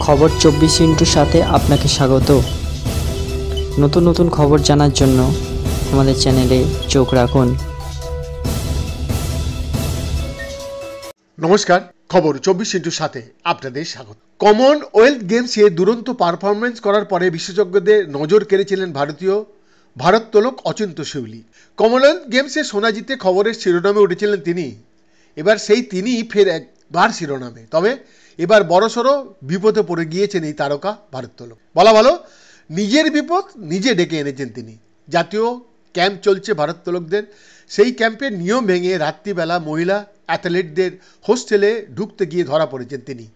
খবর 24 সাথে আপনাকে স্বাগত। নতুন নতুন খবর জানার জন্য আমাদের চ্যানেলে চোখ রাখুন। নমস্কার, খবর 24/7 আপনাদের স্বাগত। কমনওয়েলথ গেমসে দুরন্ত পারফরমেন্স করার পরে বিশেষজ্ঞদের নজর কেড়েছিলেন ভারতীয় ভারোত্তোলক অচিন্ত শিউলি। কমনওয়েলথ গেমসে সোনা জিতে খবরের শিরোনামে উঠেছিলেন তিনি। এবার সেই তিনি ফের একবার শিরোনামে, তবে এবার বড়সড় বিপদে পড়ে গিয়েছেন এই তারকা ভারোত্তোলক। বলা ভালো, নিজের বিপদ নিজে ডেকে এনেছেন তিনি। জাতীয় ক্যাম্প চলছে ভারোত্তোলকদের, সেই ক্যাম্পের নিয়ম ভেঙে রাত্রিবেলা মহিলা অ্যাথলেটদের হোস্টেলে ঢুকতে গিয়ে ধরা পড়েছেন তিনি।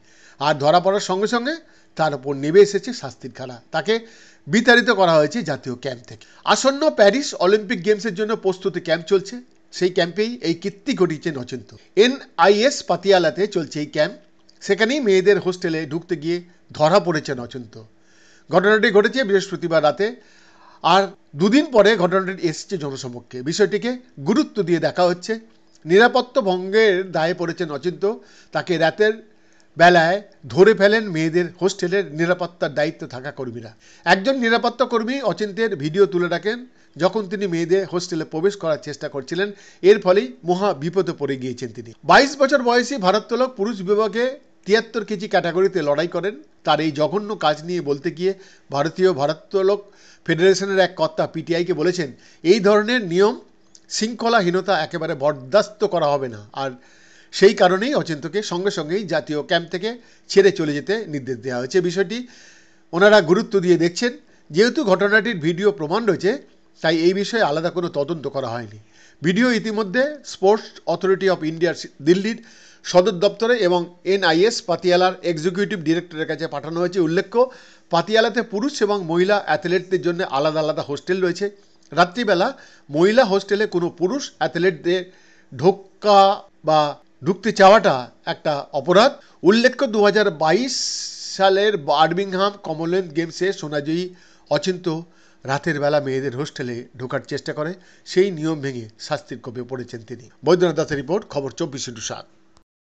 আর ধরা পড়ার সঙ্গে সঙ্গে তার উপর নেমে এসেছে শাস্তির খেলা। তাকে বিতাড়িত করা হয়েছে জাতীয় ক্যাম্প থেকে। আসন্ন প্যারিস অলিম্পিক গেমসের জন্য প্রস্তুতি ক্যাম্প চলছে, সেই ক্যাম্পেই এই কীর্তি ঘটিয়েছেন অচিন্ত। NIS পাতিয়ালাতে চলছে এই ক্যাম্প, সেখানেই মেয়েদের হোস্টেলে ঢুকতে গিয়ে ধরা পড়েছেন অচিন্ত। ঘটনাটি ঘটেছে বৃহস্পতিবার রাতে, আর দুদিন পরে ঘটনাটি এসেছে জনসমক্ষে। বিষয়টিকে গুরুত্ব দিয়ে দেখা হচ্ছে। নিরাপত্তা ভঙ্গের দায়ে পড়েছেন অচিন্ত। তাকে রাতের বেলায় ধরে ফেলেন মেয়েদের হোস্টেলের নিরাপত্তার দায়িত্বে থাকা কর্মীরা। একজন নিরাপত্তা কর্মী অচিন্তের ভিডিও তুলে রাখেন যখন তিনি মেয়েদের হোস্টেলে প্রবেশ করার চেষ্টা করছিলেন। এর ফলেই মহা বিপদে পড়ে গিয়েছেন তিনি। 22 বছর বয়সী ভারোত্তোলক পুরুষ বিভাগে 73 কেজি ক্যাটাগরিতে লড়াই করেন। তার এই জঘন্য কাজ নিয়ে বলতে গিয়ে ভারতীয় ভারোত্তোলক ফেডারেশনের এক কর্তা PTIকে বলেছেন, এই ধরনের নিয়ম শৃঙ্খলাহীনতা একেবারে বরদাস্ত করা হবে না। আর সেই কারণেই অচিন্তকে সঙ্গে সঙ্গেই জাতীয় ক্যাম্প থেকে ছেড়ে চলে যেতে নির্দেশ দেওয়া হয়েছে। বিষয়টি ওনারা গুরুত্ব দিয়ে দেখছেন। যেহেতু ঘটনাটির ভিডিও প্রমাণ রয়েছে, তাই এই বিষয়ে আলাদা কোনো তদন্ত করা হয়নি। ভিডিও ইতিমধ্যে স্পোর্টস অথরিটি অফ ইন্ডিয়ার দিল্লির সদর দপ্তরে এবং NIS পাতিয়ালার এক্সিকিউটিভ ডিরেক্টরের কাছে পাঠানো হয়েছে। উল্লেখ্য, পাতিয়ালাতে পুরুষ এবং মহিলা অ্যাথলেটদের জন্য আলাদা আলাদা হোস্টেল রয়েছে। রাত্রিবেলা মহিলা হোস্টেলে কোনো পুরুষ অ্যাথলেটদের ঢোকা বা ঢুকতে চাওয়াটা একটা অপরাধ। উল্লেখ্য, 2022 সালের বার্মিংহাম কমনওয়েলথ গেমসে সোনাজয়ী অচিন্ত রাতের বেলা মেয়েদের হোস্টেলে ঢোকার চেষ্টা করে, সেই নিয়ম ভেঙে শাস্তির কোপে পড়েছেন তিনি। বৈদ্যনাথ দাসের রিপোর্ট, খবর 24/7।